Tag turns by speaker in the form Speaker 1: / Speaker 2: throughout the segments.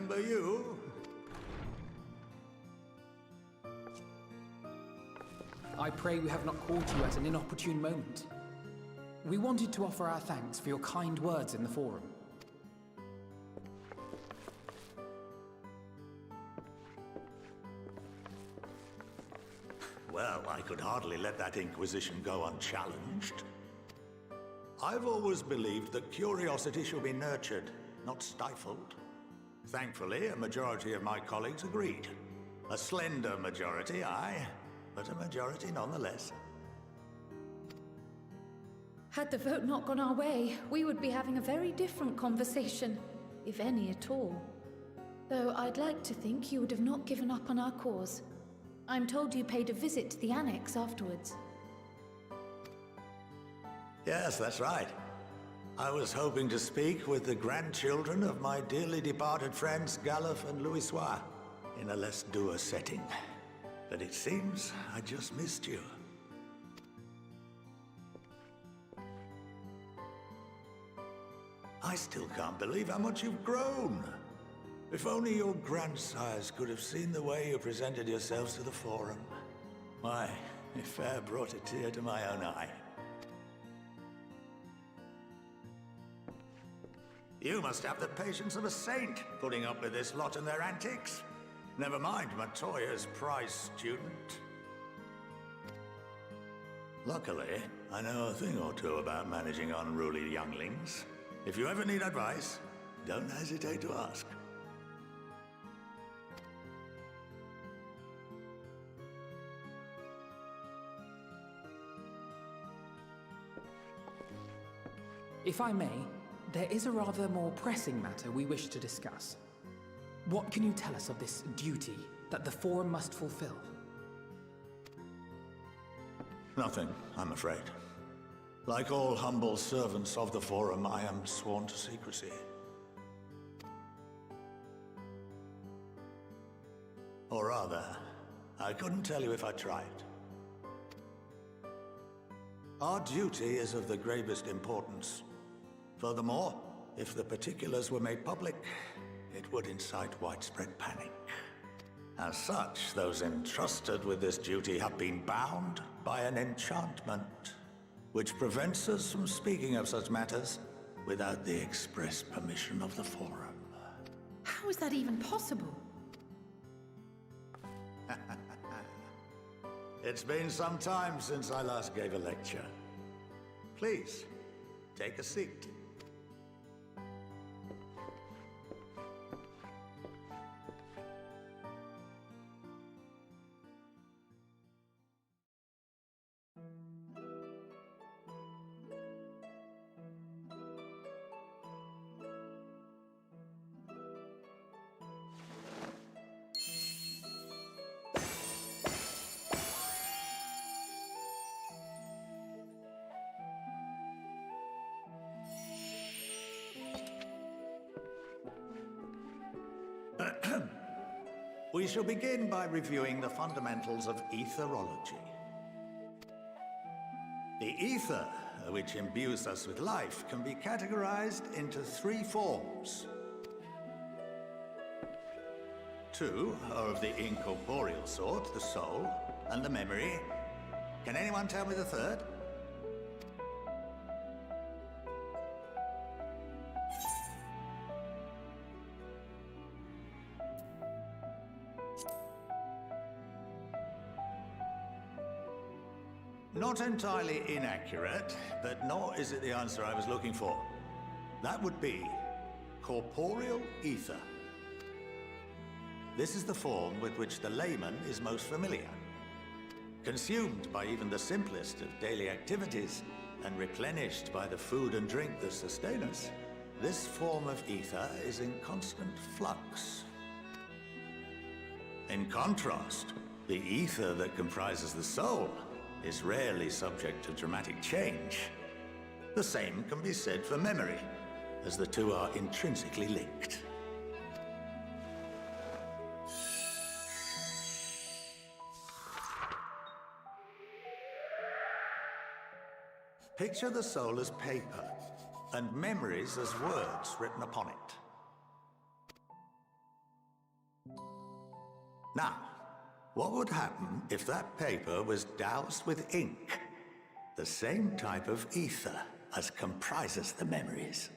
Speaker 1: remember you.
Speaker 2: I pray we have not caught you at an inopportune moment. We wanted to offer our thanks for your kind words in the forum.
Speaker 1: Well, I could hardly let that inquisition go unchallenged. I've always believed that curiosity should be nurtured, not stifled. Thankfully, a majority of my colleagues agreed. A slender majority, aye, but a majority nonetheless.
Speaker 3: Had the vote not gone our way, we would be having a very different conversation, if any at all. Though I'd like to think you would have not given up on our cause. I'm told you paid a visit to the annex afterwards.
Speaker 1: Yes, that's right. I was hoping to speak with the grandchildren of my dearly departed friends Galuf and Louisoix in a less dour setting. But it seems I just missed you. I still can't believe how much you've grown. If only your grandsires could have seen the way you presented yourselves to the forum. Why, it fair brought a tear to my own eye. You must have the patience of a saint, putting up with this lot and their antics. Never mind Matoya's prize student. Luckily, I know a thing or two about managing unruly younglings. If you ever need advice, don't hesitate to ask.
Speaker 2: If I may, there is a rather more pressing matter we wish to discuss. What can you tell us of this duty that the Forum must fulfill?
Speaker 1: Nothing, I'm afraid. Like all humble servants of the Forum, I am sworn to secrecy. Or rather, I couldn't tell you if I tried. Our duty is of the gravest importance. Furthermore, if the particulars were made public, it would incite widespread panic. As such, those entrusted with this duty have been bound by an enchantment, which prevents us from speaking of such matters without the express permission of the Forum.
Speaker 3: How is that even possible?
Speaker 1: It's been some time since I last gave a lecture. Please, take a seat. We shall begin by reviewing the fundamentals of etherology. The ether, which imbues us with life, can be categorized into three forms. Two are of the incorporeal sort, the soul and the memory. Can anyone tell me the third? Not entirely inaccurate, but nor is it the answer I was looking for. That would be corporeal ether. This is the form with which the layman is most familiar. Consumed by even the simplest of daily activities, and replenished by the food and drink that sustain us, this form of ether is in constant flux. In contrast, the ether that comprises the soul is rarely subject to dramatic change. The same can be said for memory, as the two are intrinsically linked. Picture the soul as paper, and memories as words written upon it. Now, what would happen if that paper was doused with ink? The same type of ether as comprises the memories.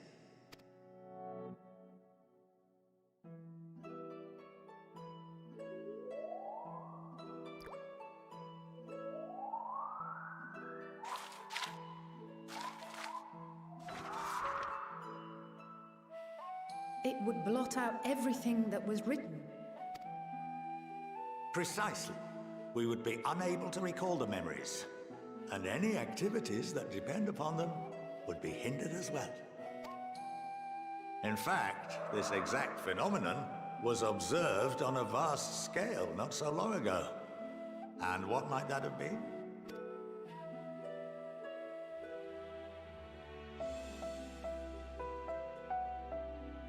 Speaker 3: It would blot out everything that was written.
Speaker 1: Precisely. We would be unable to recall the memories, and any activities that depend upon them would be hindered as well. In fact, this exact phenomenon was observed on a vast scale not so long ago. And what might that have been?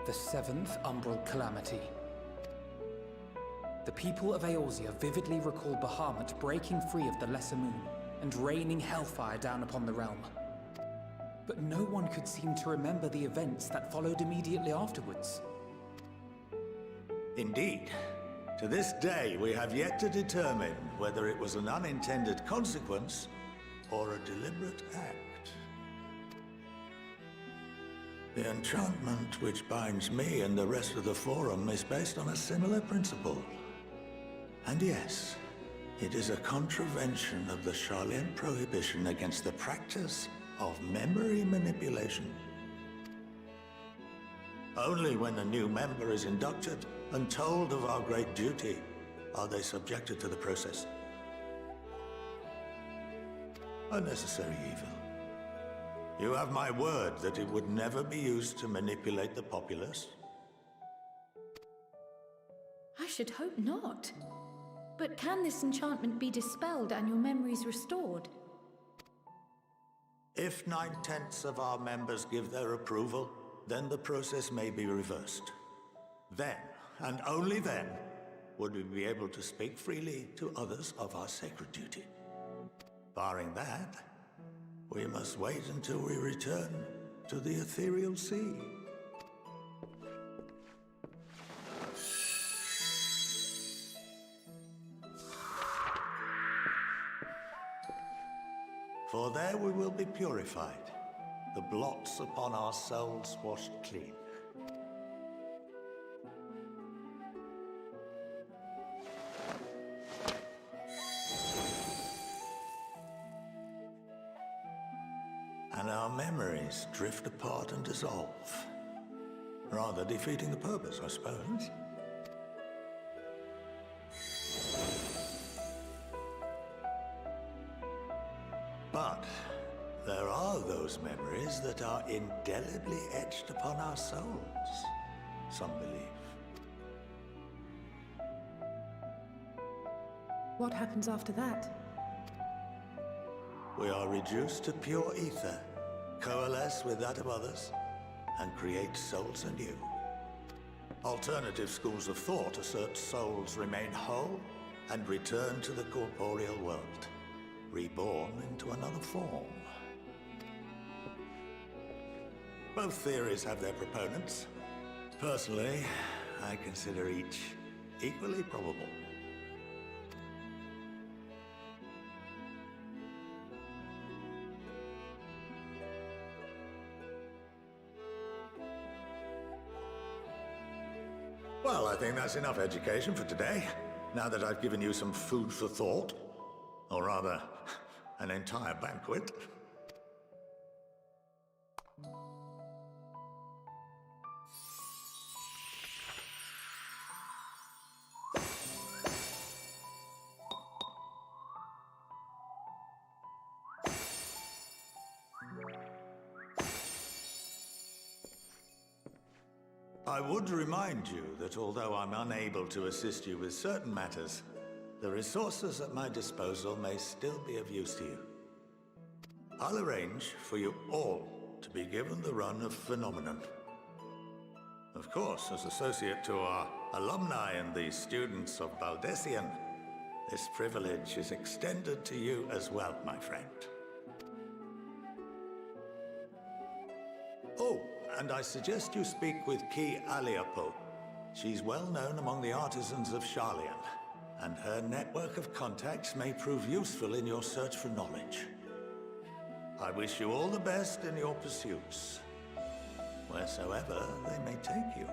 Speaker 2: The seventh Umbral Calamity. The people of Eorzea vividly recall Bahamut breaking free of the Lesser Moon and raining hellfire down upon the realm. But no one could seem to remember the events that followed immediately afterwards.
Speaker 1: Indeed. To this day, we have yet to determine whether it was an unintended consequence or a deliberate act. The enchantment which binds me and the rest of the Forum is based on a similar principle. And yes, it is a contravention of the Sharlayan prohibition against the practice of memory manipulation. Only when a new member is inducted and told of our great duty are they subjected to the process. A necessary evil. You have my word that it would never be used to manipulate the populace?
Speaker 3: I should hope not. But can this enchantment be dispelled and your memories restored?
Speaker 1: If 9/10 of our members give their approval, then the process may be reversed. Then, and only then, would we be able to speak freely to others of our sacred duty. Barring that, we must wait until we return to the ethereal sea. For there we will be purified, the blots upon our souls washed clean. And our memories drift apart and dissolve, rather defeating the purpose, I suppose. But there are those memories that are indelibly etched upon our souls, some believe.
Speaker 3: What happens after that?
Speaker 1: We are reduced to pure ether, coalesce with that of others, and create souls anew. Alternative schools of thought assert souls remain whole and return to the corporeal world, reborn into another form. Both theories have their proponents. Personally, I consider each equally probable. Well, I think that's enough education for today, now that I've given you some food for thought. Or rather, an entire banquet. I would remind you that although I'm unable to assist you with certain matters, the resources at my disposal may still be of use to you. I'll arrange for you all to be given the run of Phenomenon. Of course, as associate to our alumni and the students of Baldessian, this privilege is extended to you as well, my friend. Oh, and I suggest you speak with Ki Aliapo. She's well known among the artisans of Sharlayan. and her network of contacts may prove useful in your search for knowledge. I wish you all the best in your pursuits, wheresoever they may take you.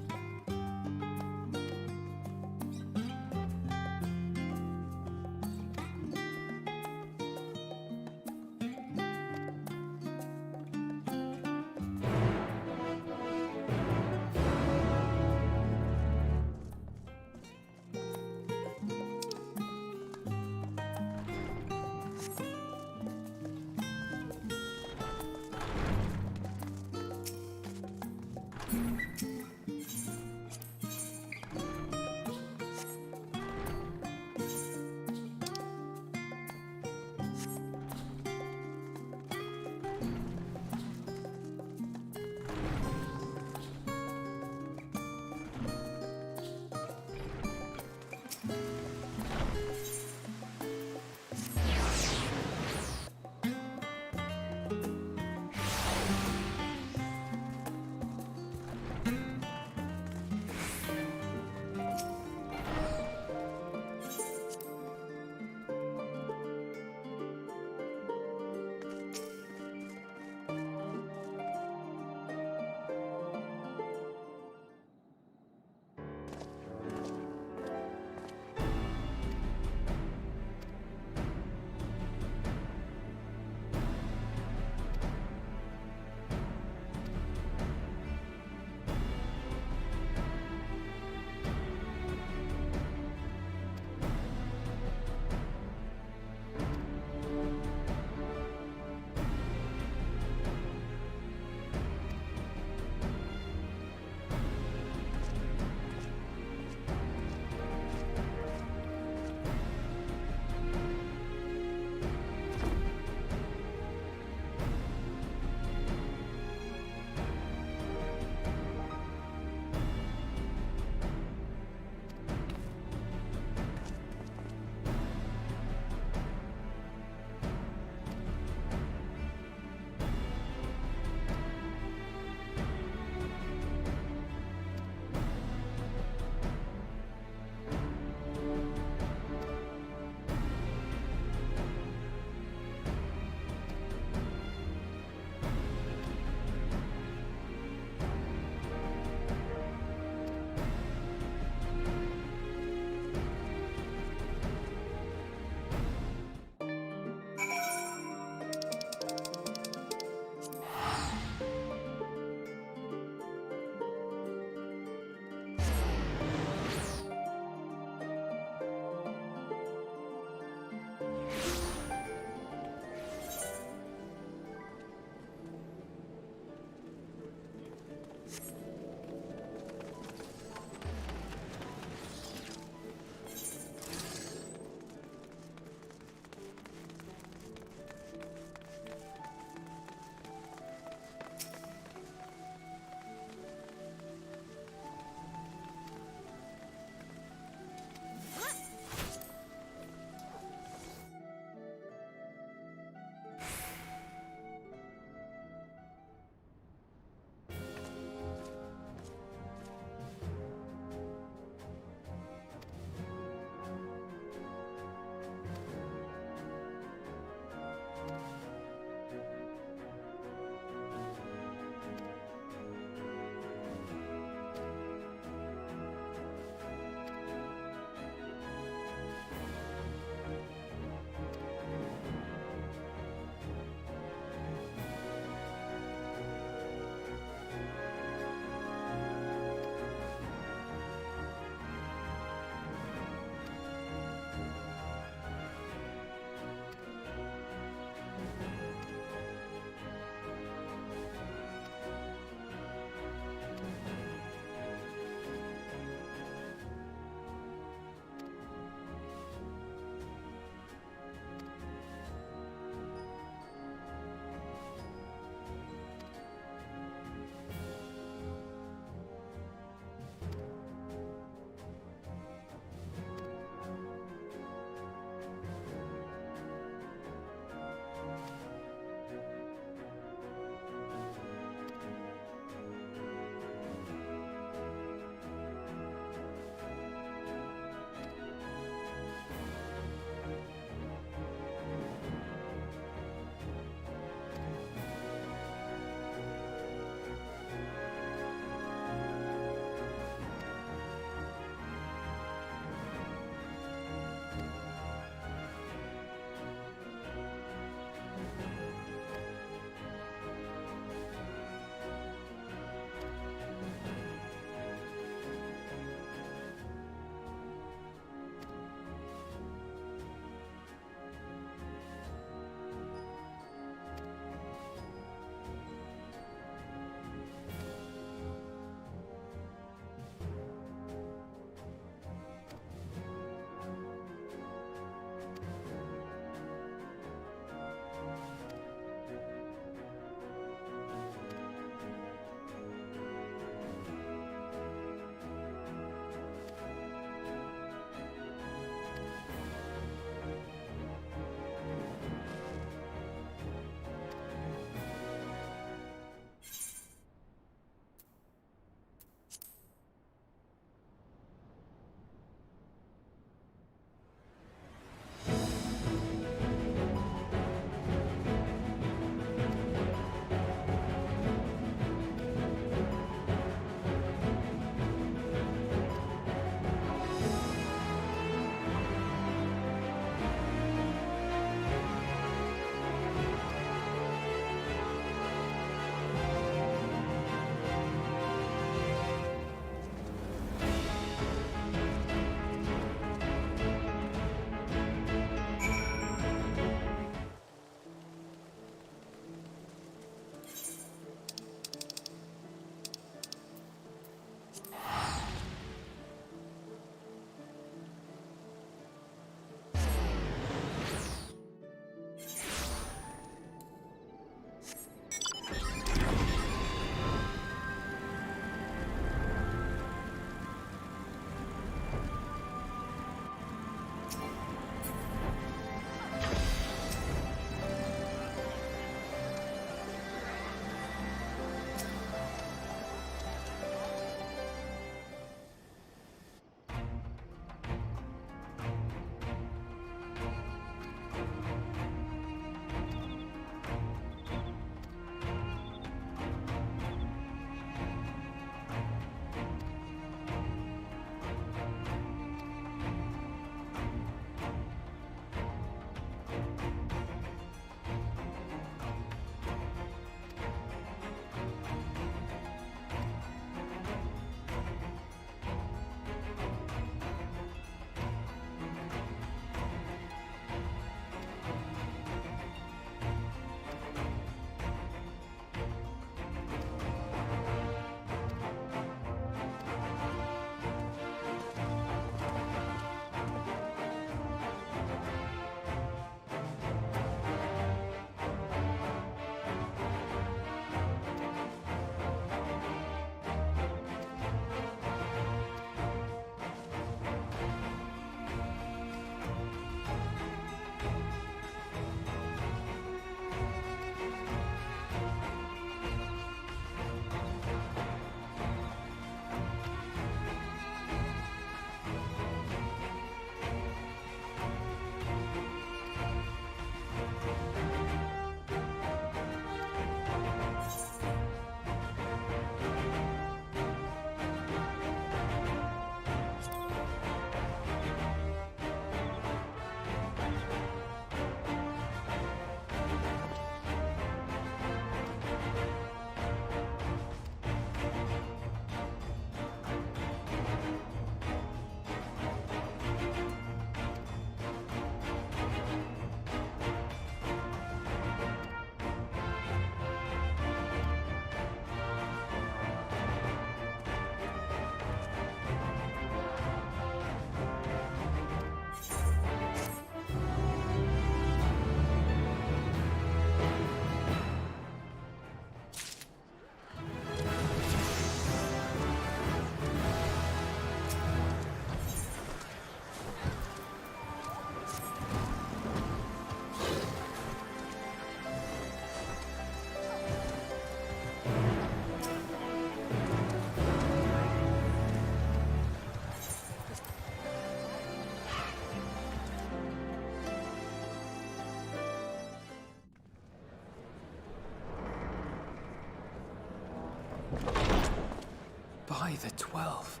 Speaker 2: By the 12.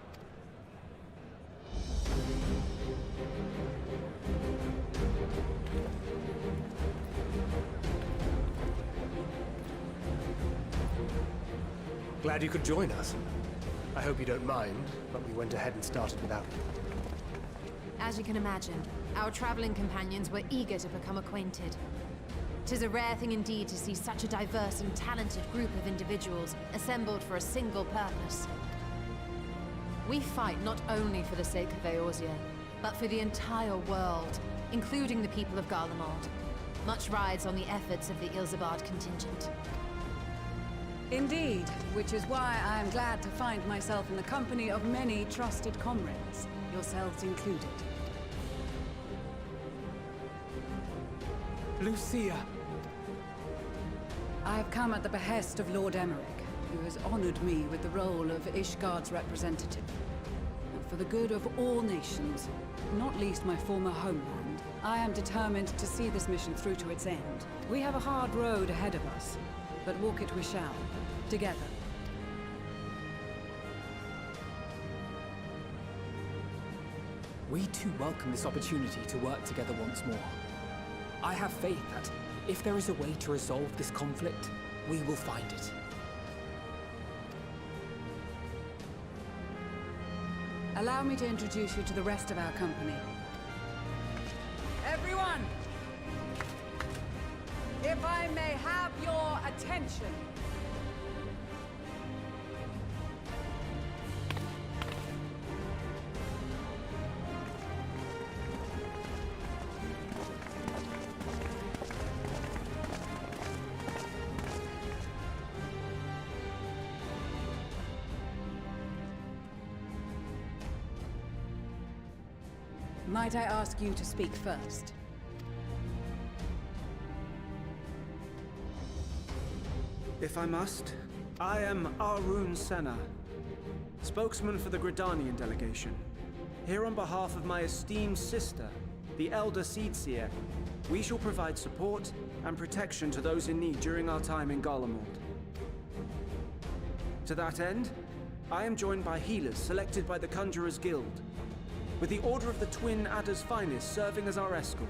Speaker 4: Glad you could join us. I hope you don't mind, but we went ahead and started without you.
Speaker 5: As you can imagine, our traveling companions were eager to become acquainted. 'Tis a rare thing indeed to see such a diverse and talented group of individuals assembled for a single purpose. We fight not only for the sake of Eorzea, but for the entire world, including the people of Garlemald. Much rides on the efforts of the Ilzabard contingent.
Speaker 6: Indeed, which is why I am glad to find myself in the company of many trusted comrades, yourselves included.
Speaker 2: Lucia!
Speaker 6: I have come at the behest of Lord Emmerich, who has honored me with the role of Ishgard's representative. And for the good of all nations, not least my former homeland, I am determined to see this mission through to its end. We have a hard road ahead of us, but walk it we shall, together.
Speaker 2: We too welcome this opportunity to work together once more. I have faith that, if there is a way to resolve this conflict, we will find it.
Speaker 6: Allow me to introduce you to the rest of our company. Everyone! If I may have your attention. Might I ask you to speak first?
Speaker 7: If I must, I am Arun Senna, spokesman for the Gridanian delegation. Here on behalf of my esteemed sister, the Elder Seedseer, we shall provide support and protection to those in need during our time in Garlemald. To that end, I am joined by healers selected by the Conjurers Guild, with the Order of the Twin Adder's Finest serving as our escort.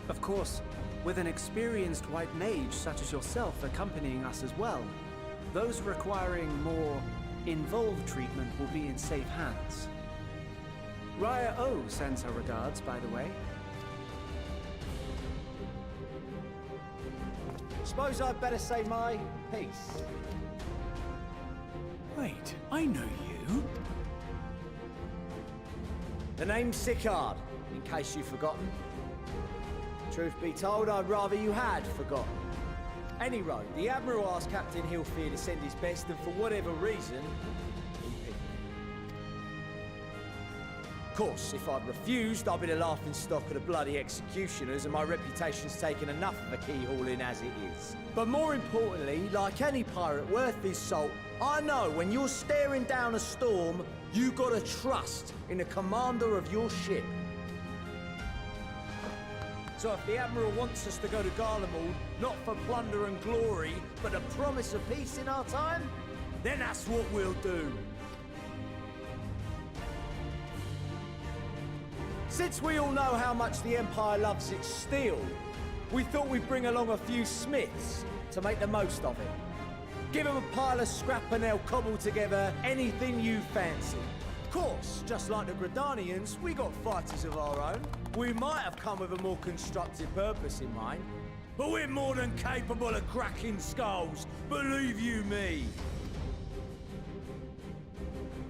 Speaker 7: Of course, with an experienced white mage such as yourself accompanying us as well, those requiring more involved treatment will be in safe hands. Raya O sends her regards, by the way.
Speaker 8: Suppose I'd better say my piece.
Speaker 9: Wait, I know you.
Speaker 8: The name's Sicard, in case you've forgotten. Truth be told, I'd rather you had forgotten. Any road, the Admiral asked Captain Hilfear to send his best, and for whatever reason, he picked me. Of course, if I'd refused, I'd be the laughing stock of the bloody executioners, and my reputation's taken enough of a keyhauling as it is. But more importantly, like any pirate worth his salt, I know when you're staring down a storm, you gotta trust in the commander of your ship. So if the Admiral wants us to go to Garlemald, not for plunder and glory, but a promise of peace in our time, then that's what we'll do. Since we all know how much the Empire loves its steel, we thought we'd bring along a few smiths to make the most of it. Give them a pile of scrap and they'll cobble together anything you fancy. Of course, just like the Gridanians, we got fighters of our own. We might have come with a more constructive purpose in mind, but we're more than capable of cracking skulls, believe you me.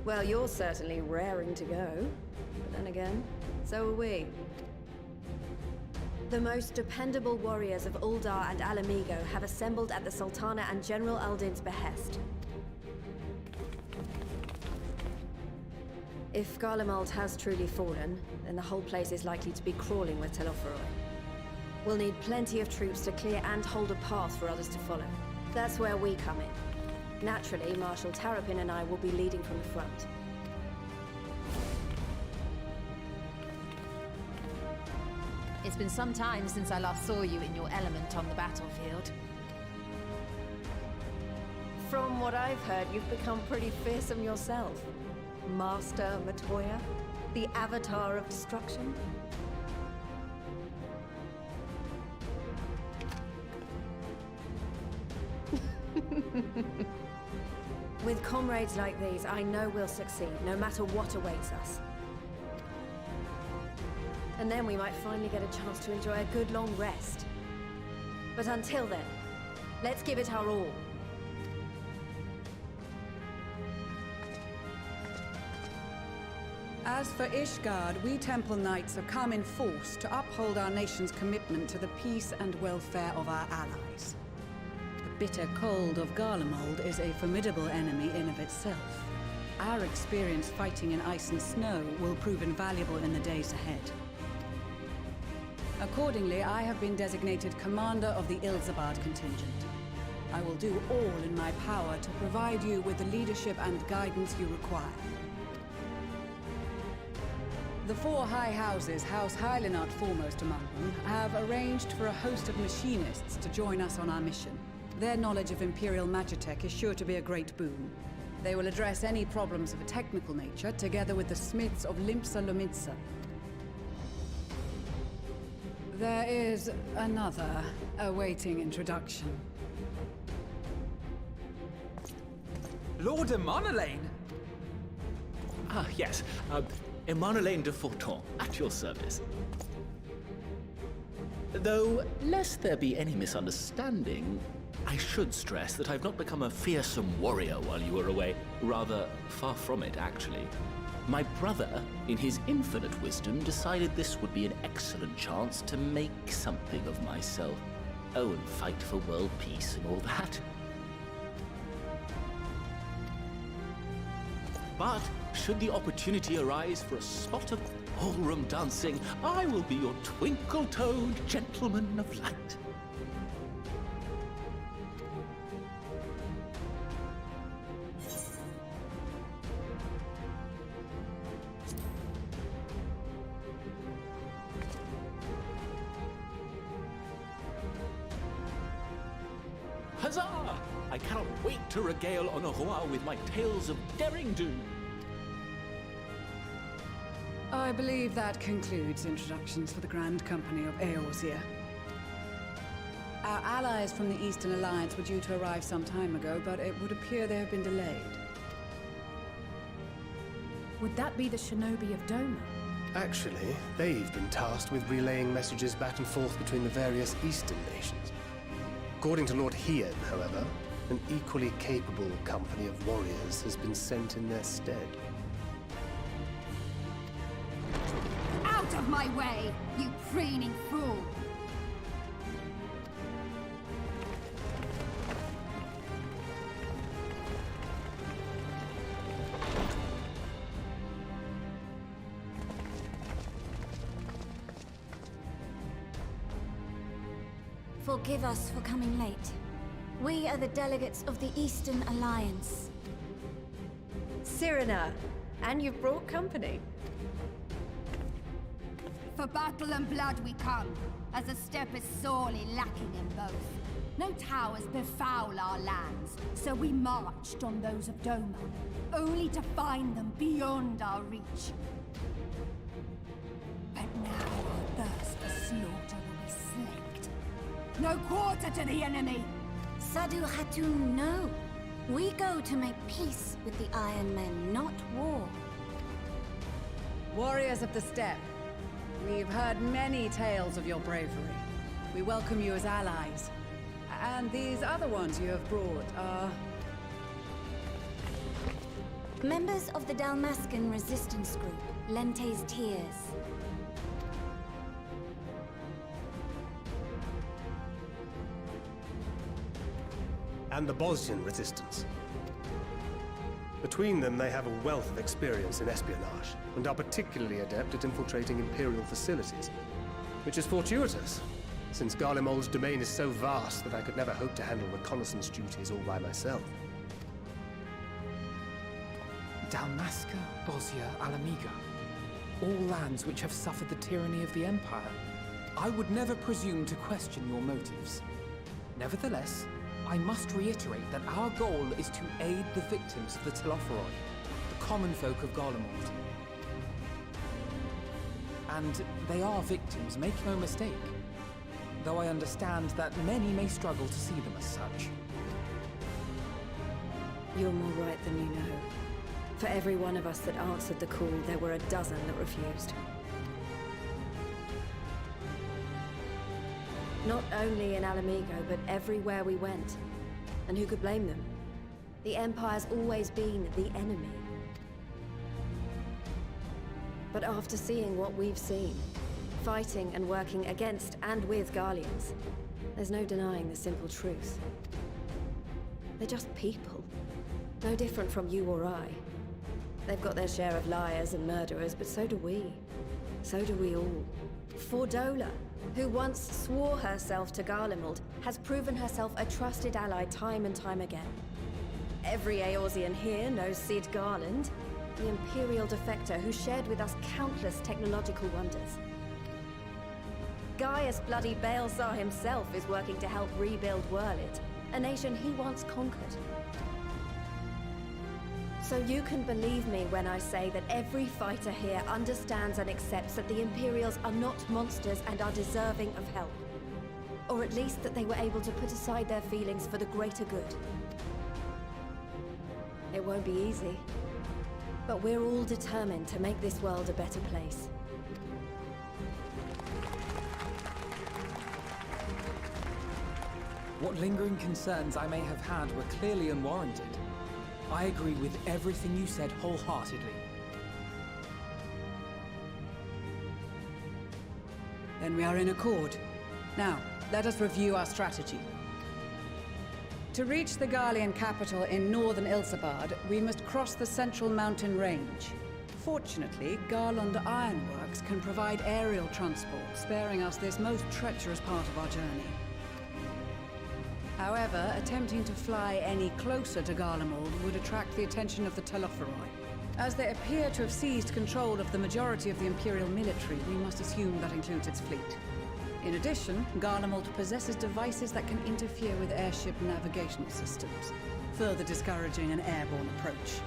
Speaker 5: Well, you're certainly raring to go. But then again, so are we. The most dependable warriors of Uldar and Alamigo have assembled at the Sultana and General Aldin's behest. If Garlemald has truly fallen, then the whole place is likely to be crawling with Telophoroi. We'll need plenty of troops to clear and hold a path for others to follow. That's where we come in. Naturally, Marshal Tarapin and I will be leading from the front. It's been some time since I last saw you in your element on the battlefield.
Speaker 10: From what I've heard, you've become pretty fearsome yourself. Master Matoya, the avatar of destruction. With comrades like these, I know we'll succeed, no matter what awaits us. And then we might finally get a chance to enjoy a good long rest. But until then, let's give it our all.
Speaker 6: As for Ishgard, we Temple Knights have come in force to uphold our nation's commitment to the peace and welfare of our allies. The bitter cold of Garlemald is a formidable enemy in of itself. Our experience fighting in ice and snow will prove invaluable in the days ahead. Accordingly, I have been designated commander of the Ilzabard contingent. I will do all in my power to provide you with the leadership and guidance you require. The four high houses, House Hylinart foremost among them, have arranged for a host of machinists to join us on our mission. Their knowledge of Imperial Magitech is sure to be a great boon. They will address any problems of a technical nature, together with the smiths of Limpsa Lomitsa. There is another awaiting introduction.
Speaker 2: Lord Emanolain!
Speaker 11: Ah, yes. Emanolain de Forton, at your service. Though, lest there be any misunderstanding, I should stress that I've not become a fearsome warrior while you were away. Rather, far from it, actually. My brother, in his infinite wisdom, decided this would be an excellent chance to make something of myself. Oh, and fight for world peace and all that. But, should the opportunity arise for a spot of ballroom dancing, I will be your twinkle-toed gentleman of light. Huzzah! I cannot wait to regale Honoroa with my tales of derring-do.
Speaker 6: I believe that concludes introductions for the Grand Company of Eorzea. Our allies from the Eastern Alliance were due to arrive some time ago, but it would appear they have been delayed.
Speaker 3: Would that be the shinobi of Doma?
Speaker 4: Actually, they've been tasked with relaying messages back and forth between the various Eastern nations. According to Lord Hien, however, an equally capable company of warriors has been sent in their stead.
Speaker 12: Out of my way, you preening fool!
Speaker 13: Forgive us for coming late. We are the delegates of the Eastern Alliance.
Speaker 10: Cyrena, and you've brought company.
Speaker 12: For battle and blood we come, as a step is sorely lacking in both. No towers befoul our lands, so we marched on those of Doma, only to find them beyond our reach. But now our thirst for slaughter will be slaked. No quarter to the enemy!
Speaker 13: Sadu Hatun, no. We go to make peace with the Iron Men, not war.
Speaker 6: Warriors of the Steppe, we've heard many tales of your bravery. We welcome you as allies. And these other ones you have brought are...
Speaker 13: Members of the Dalmascan resistance group, Lente's Tears.
Speaker 4: And the Bosnian resistance. Between them, they have a wealth of experience in espionage, and are particularly adept at infiltrating Imperial facilities. Which is fortuitous, since Garlemald's domain is so vast that I could never hope to handle reconnaissance duties all by myself.
Speaker 2: Dalmasca, Bosnia, Alamiga. All lands which have suffered the tyranny of the Empire. I would never presume to question your motives. Nevertheless, I must reiterate that our goal is to aid the victims of the Telophoroi, the common folk of Garlemald. And they are victims, make no mistake. Though I understand that many may struggle to see them as such.
Speaker 10: You're more right than you know. For every one of us that answered the call, there were a dozen that refused. Not only in Alamigo, but everywhere we went. And who could blame them? The Empire's always been the enemy. But after seeing what we've seen, fighting and working against and with Garleans, there's no denying the simple truth. They're just people. No different from you or I. They've got their share of liars and murderers, but so do we. So do we all. Fordola, who once swore herself to Garlemald, has proven herself a trusted ally time and time again. Every Eorzean here knows Cid Garland, the Imperial defector who shared with us countless technological wonders. Gaius bloody Balesar himself is working to help rebuild Whirlit, a nation he once conquered. So you can believe me when I say that every fighter here understands and accepts that the Imperials are not monsters and are deserving of help. Or at least that they were able to put aside their feelings for the greater good. It won't be easy, but we're all determined to make this world a better place.
Speaker 2: What lingering concerns I may have had were clearly unwarranted. I agree with everything you said wholeheartedly.
Speaker 6: Then we are in accord. Now, let us review our strategy. To reach the Garlean capital in northern Ilsabard, we must cross the central mountain range. Fortunately, Garlund Ironworks can provide aerial transport, sparing us this most treacherous part of our journey. However, attempting to fly any closer to Garlemald would attract the attention of the Telophoroi. As they appear to have seized control of the majority of the Imperial military, we must assume that includes its fleet. In addition, Garlemald possesses devices that can interfere with airship navigational systems, further discouraging an airborne approach.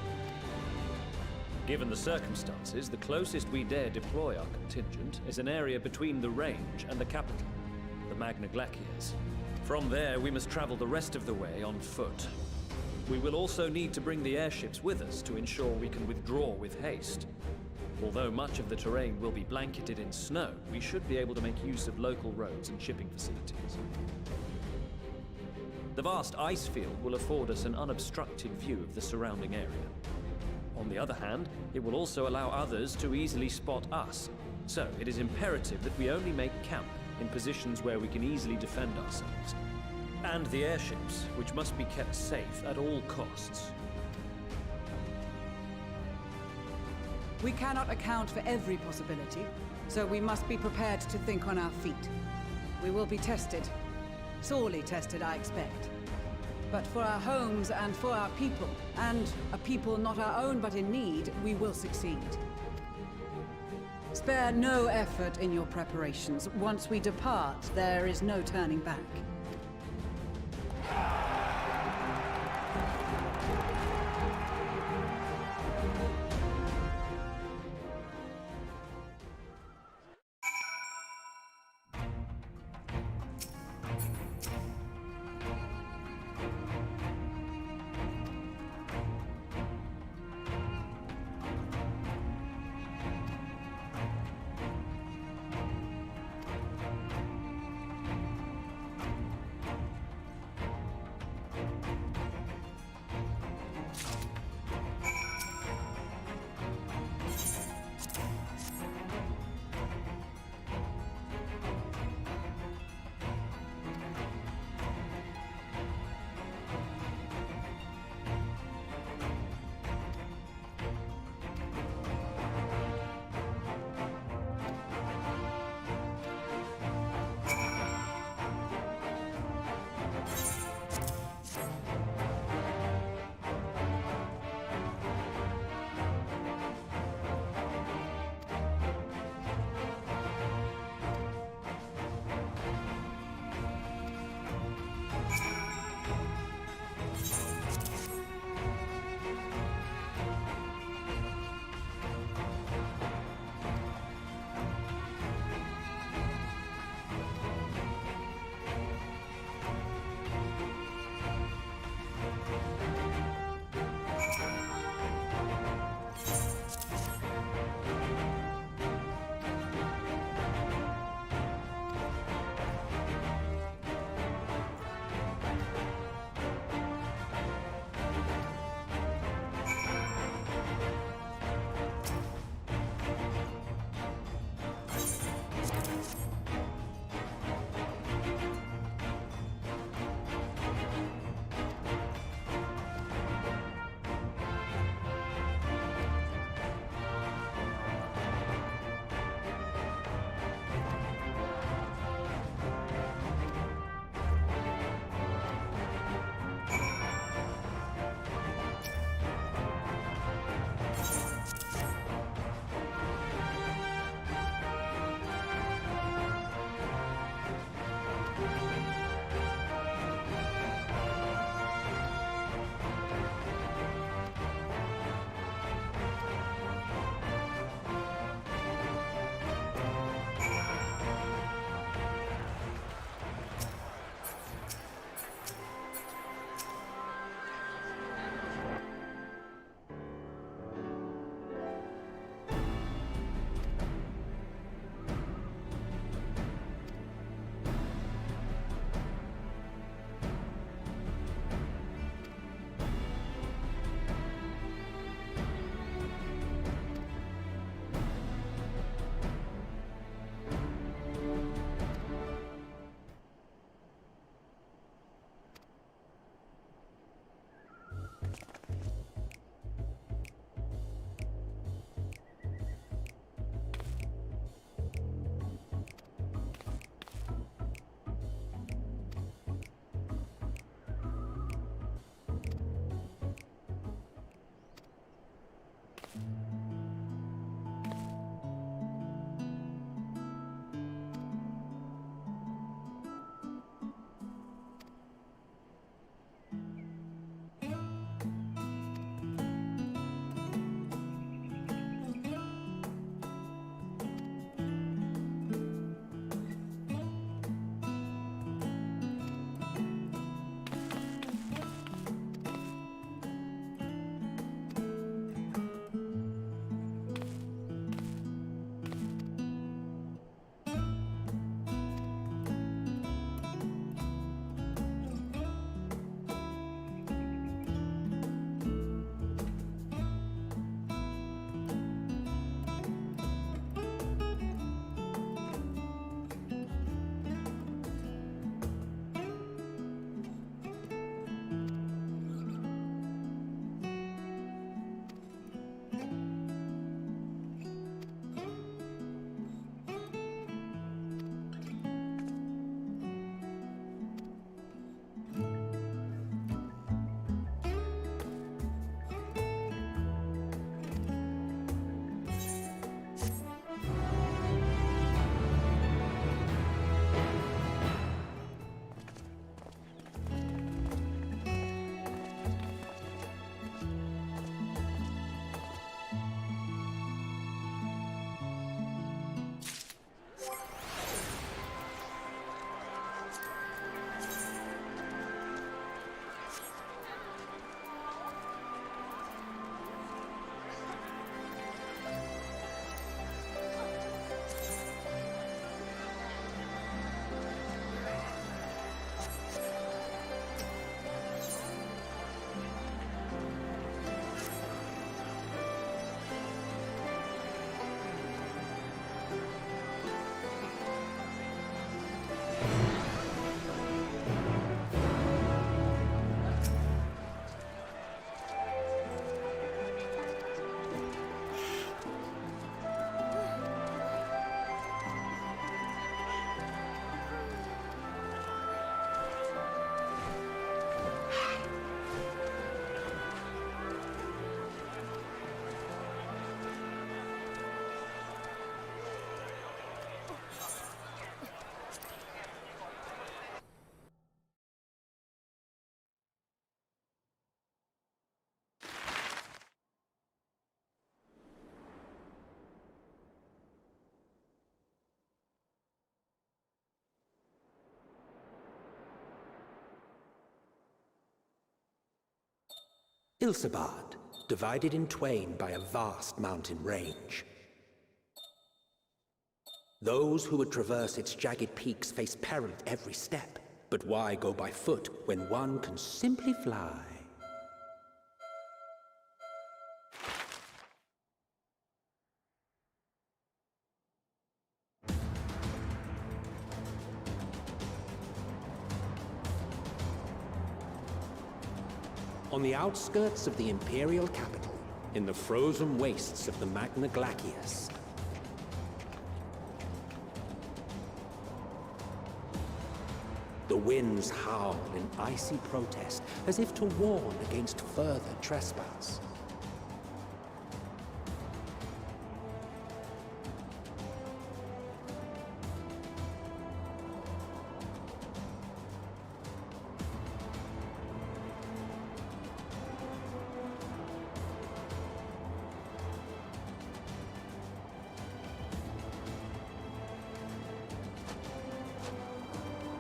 Speaker 14: Given the circumstances, the closest we dare deploy our contingent is an area between the range and the capital, the Magna Glaciers. From there, we must travel the rest of the way on foot. We will also need to bring the airships with us to ensure we can withdraw with haste. Although much of the terrain will be blanketed in snow, we should be able to make use of local roads and shipping facilities. The vast ice field will afford us an unobstructed view of the surrounding area. On the other hand, it will also allow others to easily spot us, so it is imperative that we only make camp in positions where we can easily defend ourselves. And the airships, which must be kept safe at all costs.
Speaker 6: We cannot account for every possibility, so we must be prepared to think on our feet. We will be tested. Sorely tested, I expect. But for our homes and for our people, and a people not our own but in need, we will succeed. Spare no effort in your preparations. Once we depart, there is no turning back.
Speaker 15: Ilsabard, divided in twain by a vast mountain range. Those who would traverse its jagged peaks face peril at every step. But why go by foot when one can simply fly? On the outskirts of the Imperial capital, in the frozen wastes of the Magna Glacius, the winds howl in icy protest, as if to warn against further trespass.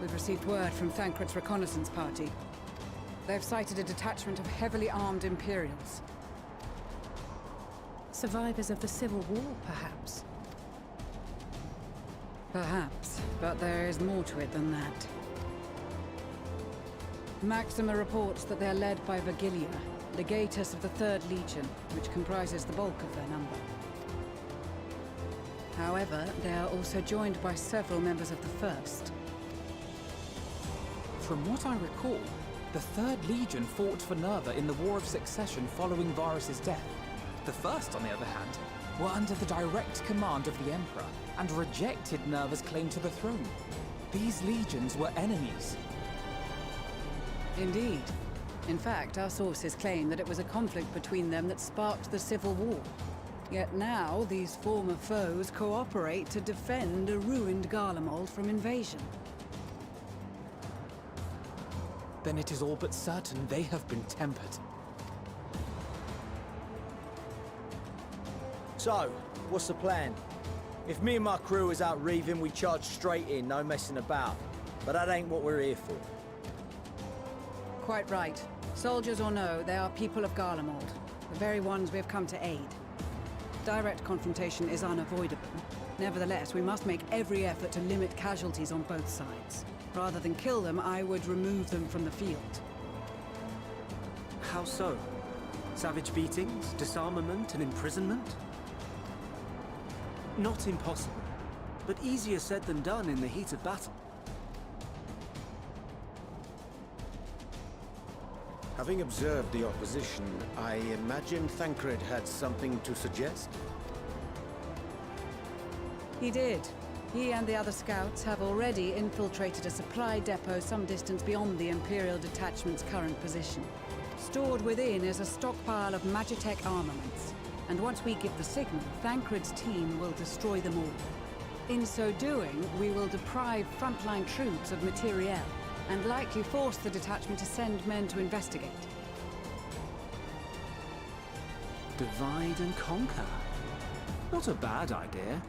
Speaker 6: We've received word from Thancred's reconnaissance party. They've sighted a detachment of heavily armed Imperials.
Speaker 3: Survivors of the Civil War, perhaps?
Speaker 6: Perhaps, but there is more to it than that. Maxima reports that they're led by Vergilia, legatus of the 3rd Legion, which comprises the bulk of their number. However, they are also joined by several members of the 1st.
Speaker 2: From what I recall, the 3rd Legion fought for Nerva in the War of Succession following Varus's death. The 1st, on the other hand, were under the direct command of the Emperor and rejected Nerva's claim to the throne. These legions were enemies.
Speaker 6: Indeed. In fact, our sources claim that it was a conflict between them that sparked the Civil War. Yet now, these former foes cooperate to defend a ruined Garlemald from invasion.
Speaker 2: Then it is all but certain they have been tempered.
Speaker 8: So, what's the plan? If me and my crew is out reaving, we charge straight in, no messing about. But that ain't what we're here for.
Speaker 6: Quite right. Soldiers or no, they are people of Garlemald, the very ones we have come to aid. Direct confrontation is unavoidable. Nevertheless, we must make every effort to limit casualties on both sides. Rather than kill them, I would remove them from the field.
Speaker 7: How so? Savage beatings, disarmament, and imprisonment? Not impossible, but easier said than done in the heat of battle.
Speaker 16: Having observed the opposition, I imagine Thancred had something to suggest?
Speaker 6: He did. He and the other scouts have already infiltrated a supply depot some distance beyond the Imperial detachment's current position. Stored within is a stockpile of Magitech armaments, and once we give the signal, Thancred's team will destroy them all. In so doing, we will deprive frontline troops of materiel, and likely force the detachment to send men to investigate.
Speaker 7: Divide and conquer. Not a bad idea.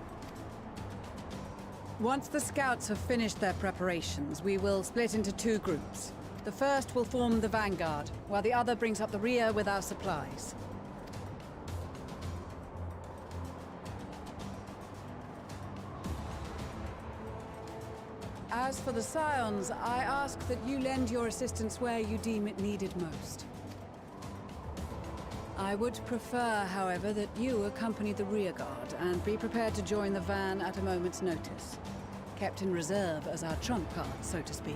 Speaker 6: Once the scouts have finished their preparations, we will split into 2 groups. The first will form the vanguard, while the other brings up the rear with our supplies. As for the Scions, I ask that you lend your assistance where you deem it needed most. I would prefer, however, that you accompany the rearguard and be prepared to join the van at a moment's notice. Kept in reserve as our trump card, so to speak.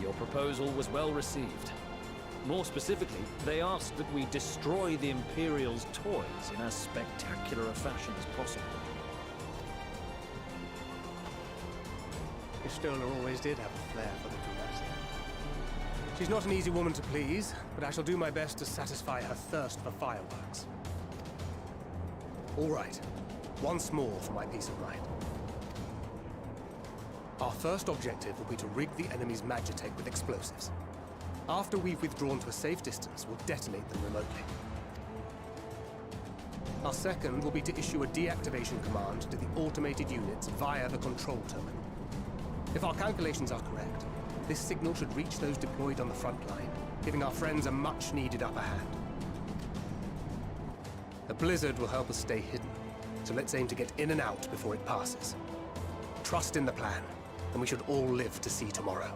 Speaker 14: Your proposal was well received. More specifically, they asked that we destroy the Imperial's toys in as spectacular a fashion as possible.
Speaker 4: Istola always did have a flair for the dramatic. She's not an easy woman to please, but I shall do my best to satisfy her thirst for fireworks. All right, once more for my peace of mind. Our first objective will be to rig the enemy's magitech with explosives. After we've withdrawn to a safe distance, we'll detonate them remotely. Our second will be to issue a deactivation command to the automated units via the control terminal. If our calculations are correct, this signal should reach those deployed on the front line, giving our friends a much-needed upper hand. A blizzard will help us stay hidden, so let's aim to get in and out before it passes. Trust in the plan, and we should all live to see tomorrow.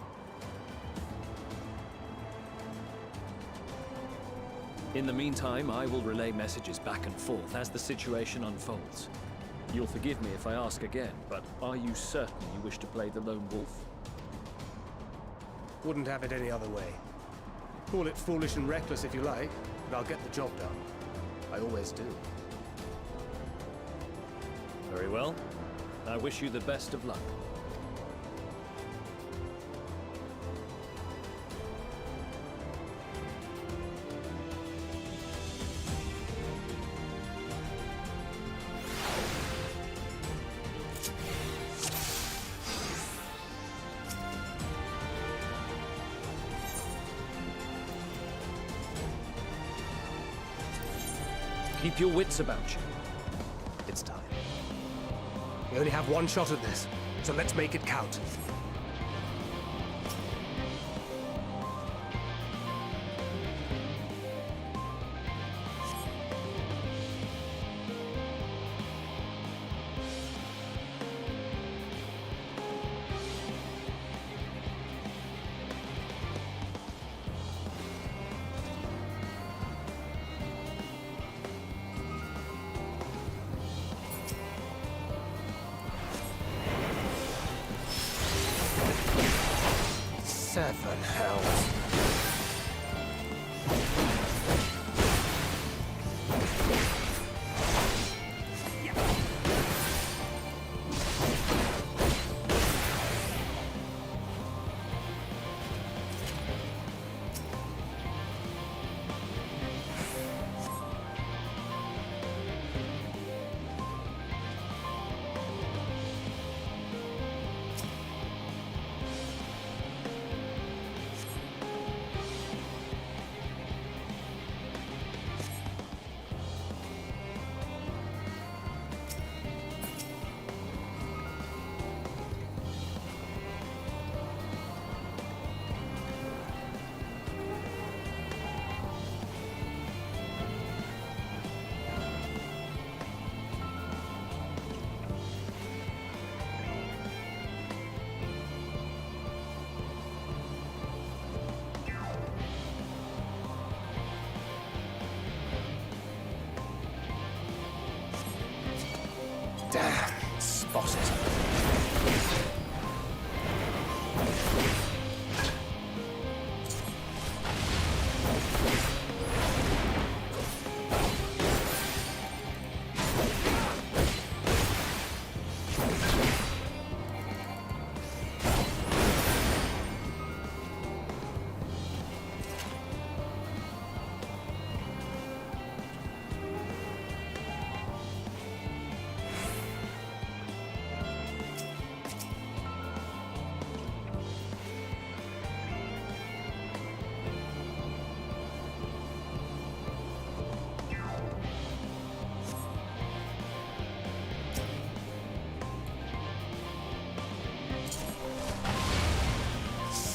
Speaker 14: In the meantime, I will relay messages back and forth as the situation unfolds. You'll forgive me if I ask again, but are you certain you wish to play the lone wolf?
Speaker 4: Wouldn't have it any other way. Call it foolish and reckless if you like, but I'll get the job done. I always do.
Speaker 14: Very well. I wish you the best of luck. Keep your wits about you.
Speaker 4: It's time. We only have one shot at this, so let's make it count. Seven hells. Damn, spotted.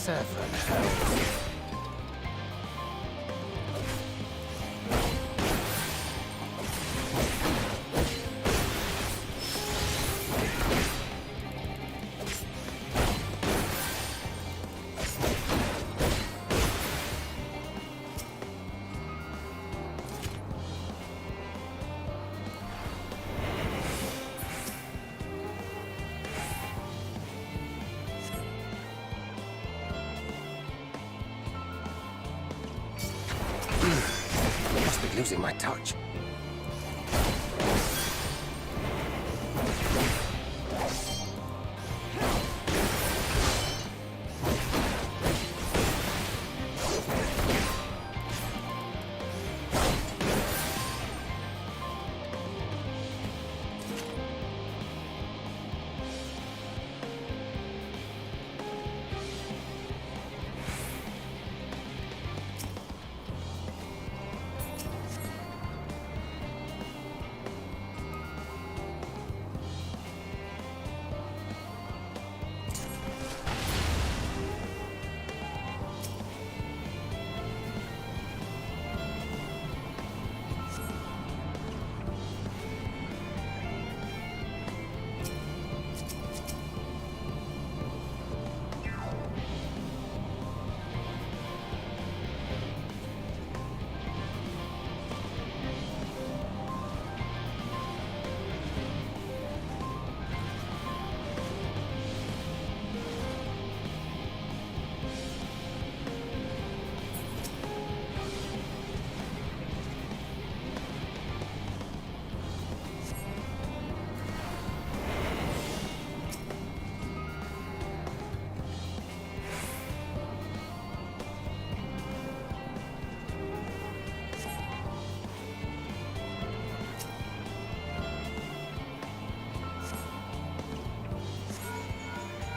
Speaker 4: Seven hells.
Speaker 15: losing my touch.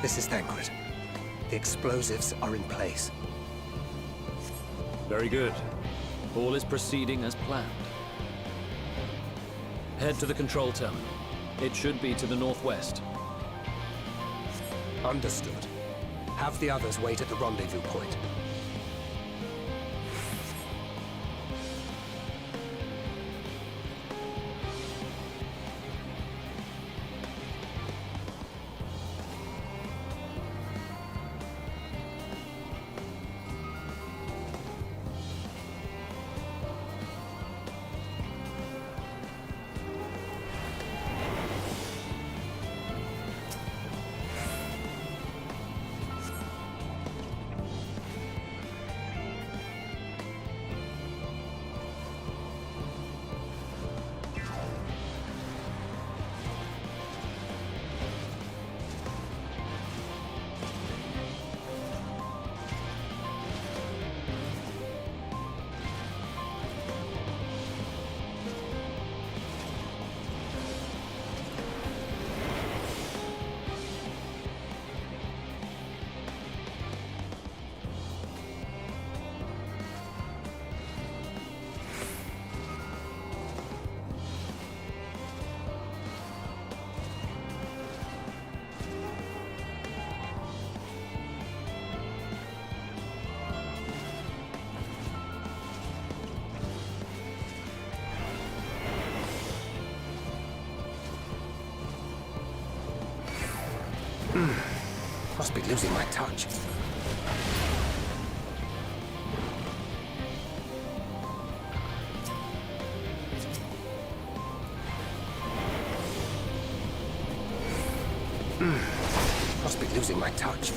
Speaker 15: This is Thancred. The explosives are in place.
Speaker 14: Very good. All is proceeding as planned. Head to the control terminal. It should be to the northwest.
Speaker 15: Understood. Have the others wait at the rendezvous point. Must be losing my touch. Must be losing my touch.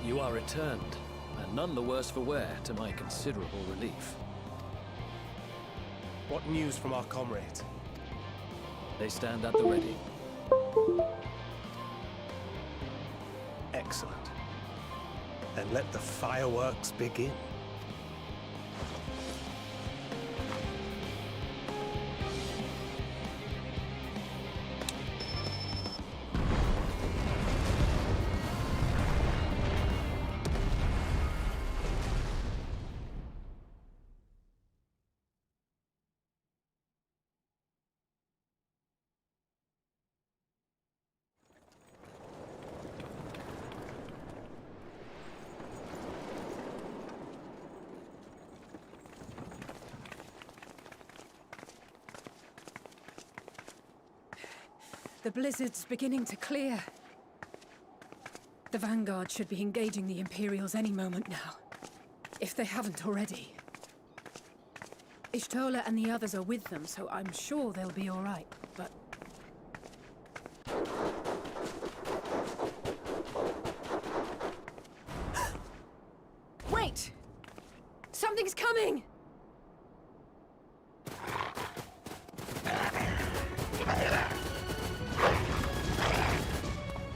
Speaker 14: You are returned, and None the worse for wear, to my considerable relief.
Speaker 4: What news from our comrades?
Speaker 14: They stand at the ready.
Speaker 4: Excellent. Then let the fireworks begin.
Speaker 6: The blizzard's beginning to clear. The Vanguard should be engaging the Imperials any moment now, if they haven't already. Ishtola and the others are with them, so I'm sure they'll be all right, but... Wait! Something's coming!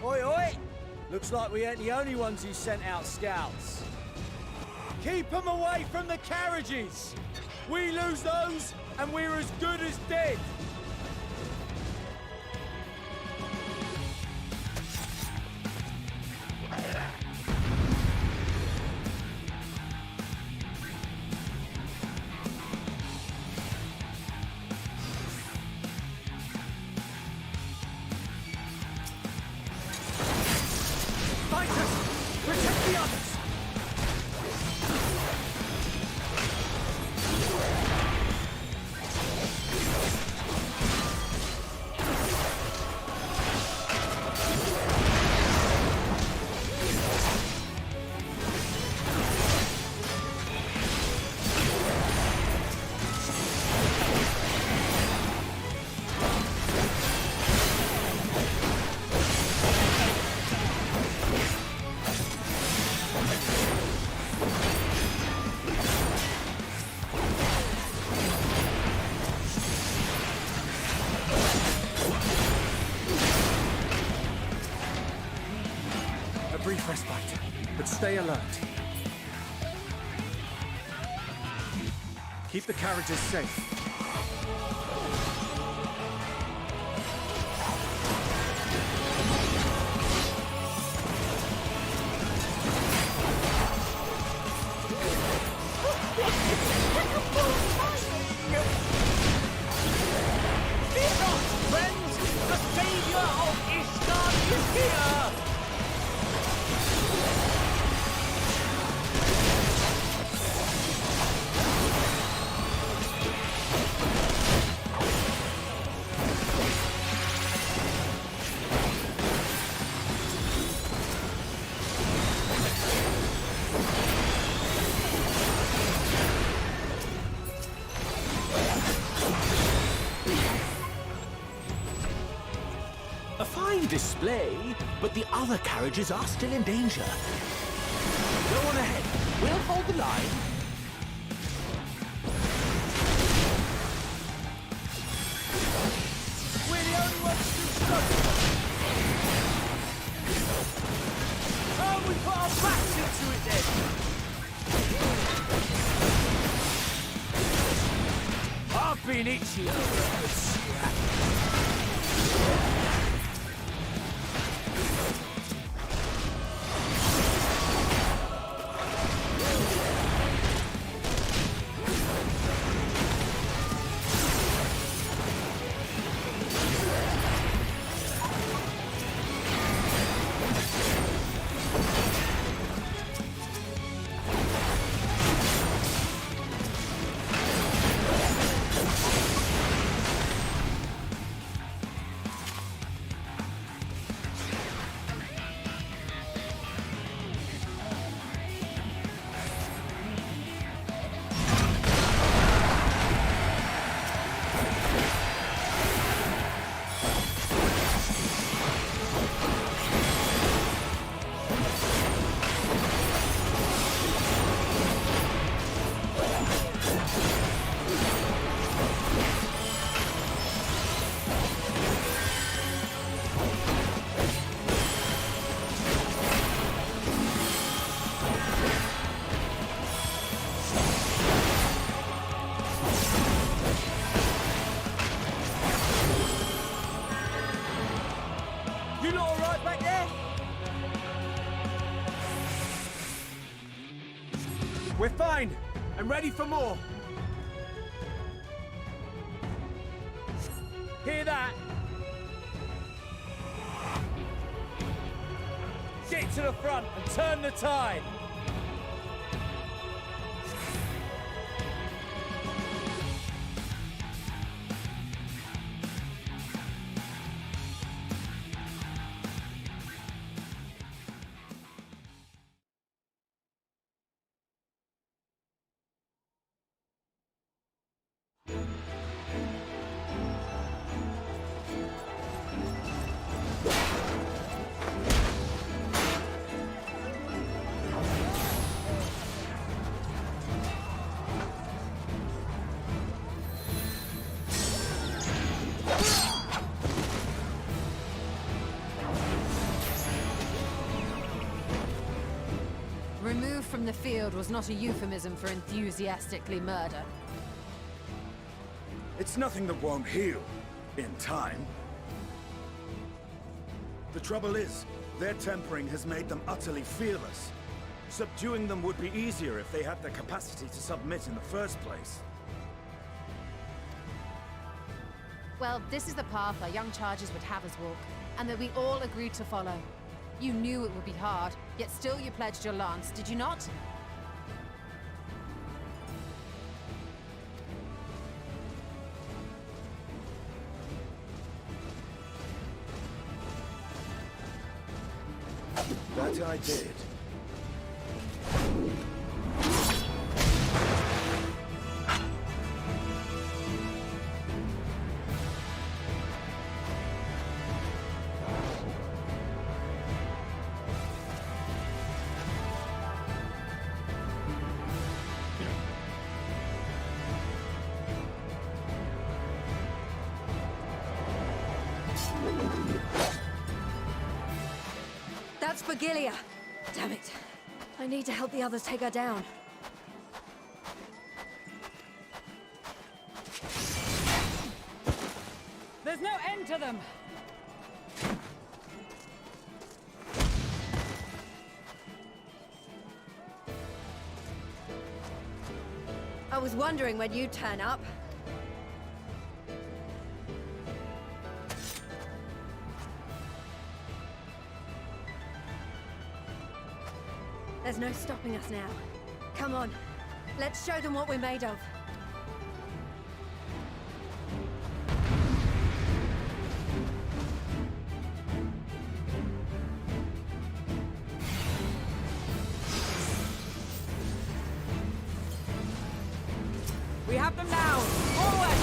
Speaker 8: Oi, oi! Looks like we ain't the only ones who sent out scouts. Keep them away from the carriages! We lose those, and we're as good as dead!
Speaker 7: Brief respite, but stay alert. Keep the carriages safe.
Speaker 8: Friends, the savior of Ishgard is here!
Speaker 11: A fine display, but the other carriages are still in danger. Go on ahead. We'll hold the line.
Speaker 8: We're the only ones who struggle. Oh, we put our backs into it then. I've been itchy over this.
Speaker 7: We're fine! I'm ready for more! Hear that? Get to the front and turn the tide!
Speaker 5: Removed from the field was not a euphemism for enthusiastically murder.
Speaker 17: It's nothing that won't heal. In time. The trouble is, their tempering has made them utterly fearless. Subduing them would be easier if they had the capacity to submit in the first place.
Speaker 5: Well, this is the path our young charges would have us walk, and that we all agreed to follow. You knew it would be hard, yet still you pledged your lance, did you not?
Speaker 17: That I did.
Speaker 10: That's Vigilia! Damn it. I need to help the others take her down.
Speaker 6: There's no end to them!
Speaker 10: I was wondering when you'd turn up. There's no stopping us now. Come on, let's show them what we're made of.
Speaker 6: We have them now! Forward!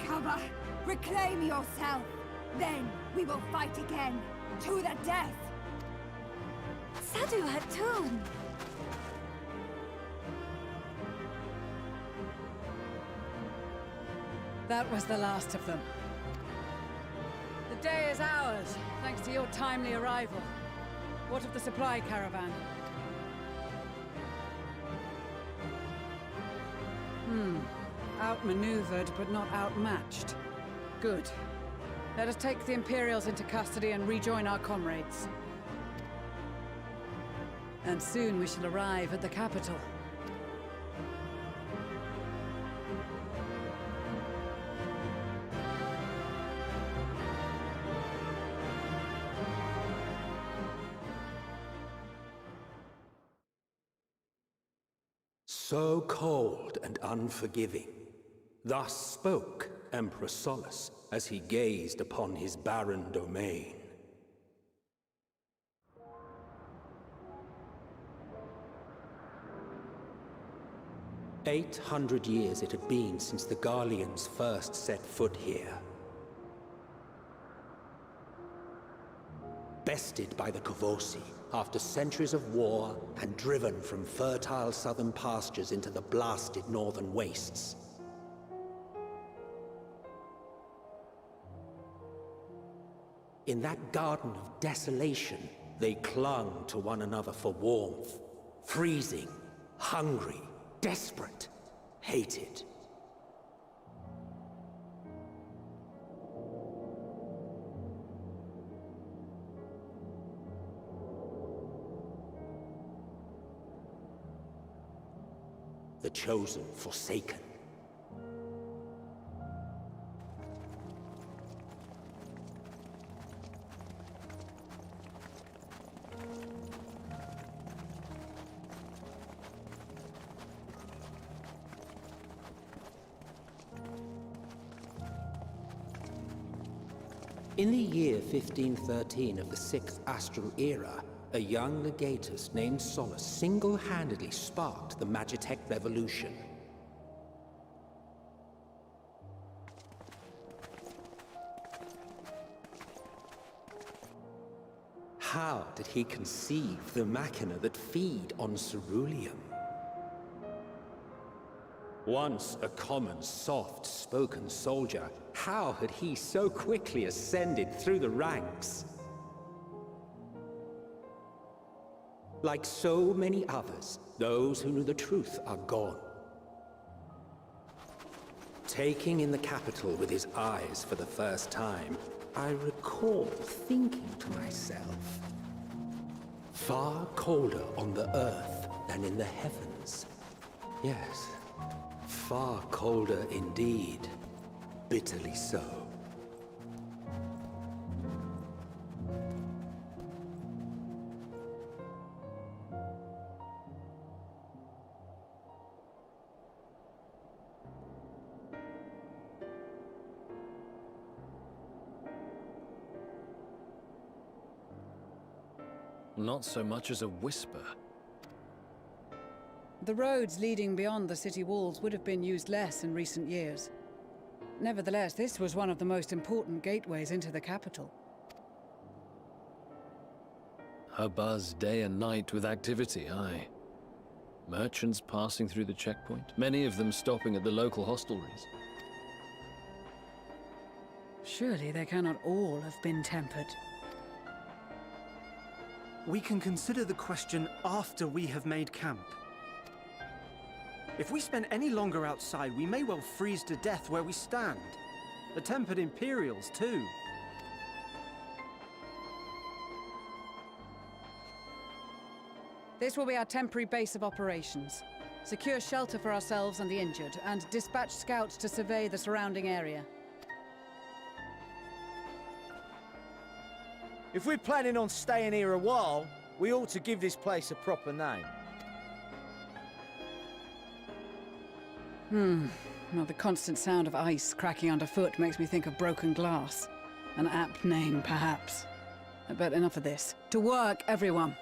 Speaker 12: cover! Reclaim yourself! Then we will fight again, to the death!
Speaker 13: Sadu Hatun!
Speaker 6: That was the last of them. The day is ours, thanks to your timely arrival. What of the supply caravan? Outmaneuvered, but not outmatched. Good. Let us take the Imperials into custody and rejoin our comrades. And soon we shall arrive at the capital.
Speaker 15: So cold and unforgiving. Thus spoke Emperor Solus as he gazed upon his barren domain. "800 years it had been since the Garleans first set foot here. Bested by the Kavosi after centuries of war and driven from fertile southern pastures into the blasted northern wastes. In that garden of desolation, they clung to one another for warmth, freezing, hungry, desperate, hated. The chosen forsaken. In the year 1513 of the 6th Astral Era, a young legatus named Solus single-handedly sparked the Magitech Revolution. How did he conceive the machina that feed on ceruleum? Once a common, soft-spoken soldier, how had he so quickly ascended through the ranks? Like so many others, those who knew the truth are gone. Taking in the capital with his eyes for the first time, I recall thinking to myself, far colder on the earth than in the heavens. Yes, far colder indeed. Bitterly so.
Speaker 14: Not so much as a whisper.
Speaker 6: The roads leading beyond the city walls would have been used less in recent years. Nevertheless, this was one of the most important gateways into the capital.
Speaker 14: A buzz day and night with activity, aye. Merchants passing through the checkpoint, many of them stopping at the local hostelries.
Speaker 6: Surely they cannot all have been tempered.
Speaker 7: We can consider the question after we have made camp. If we spend any longer outside, we may well freeze to death where we stand. The tempered Imperials, too.
Speaker 6: This will be our temporary base of operations. Secure shelter for ourselves and the injured, and dispatch scouts to survey the surrounding area.
Speaker 8: If we're planning on staying here a while, we ought to give this place a proper name.
Speaker 6: Well, the constant sound of ice cracking underfoot makes me think of broken glass. An apt name, perhaps. But enough of this. To work, everyone!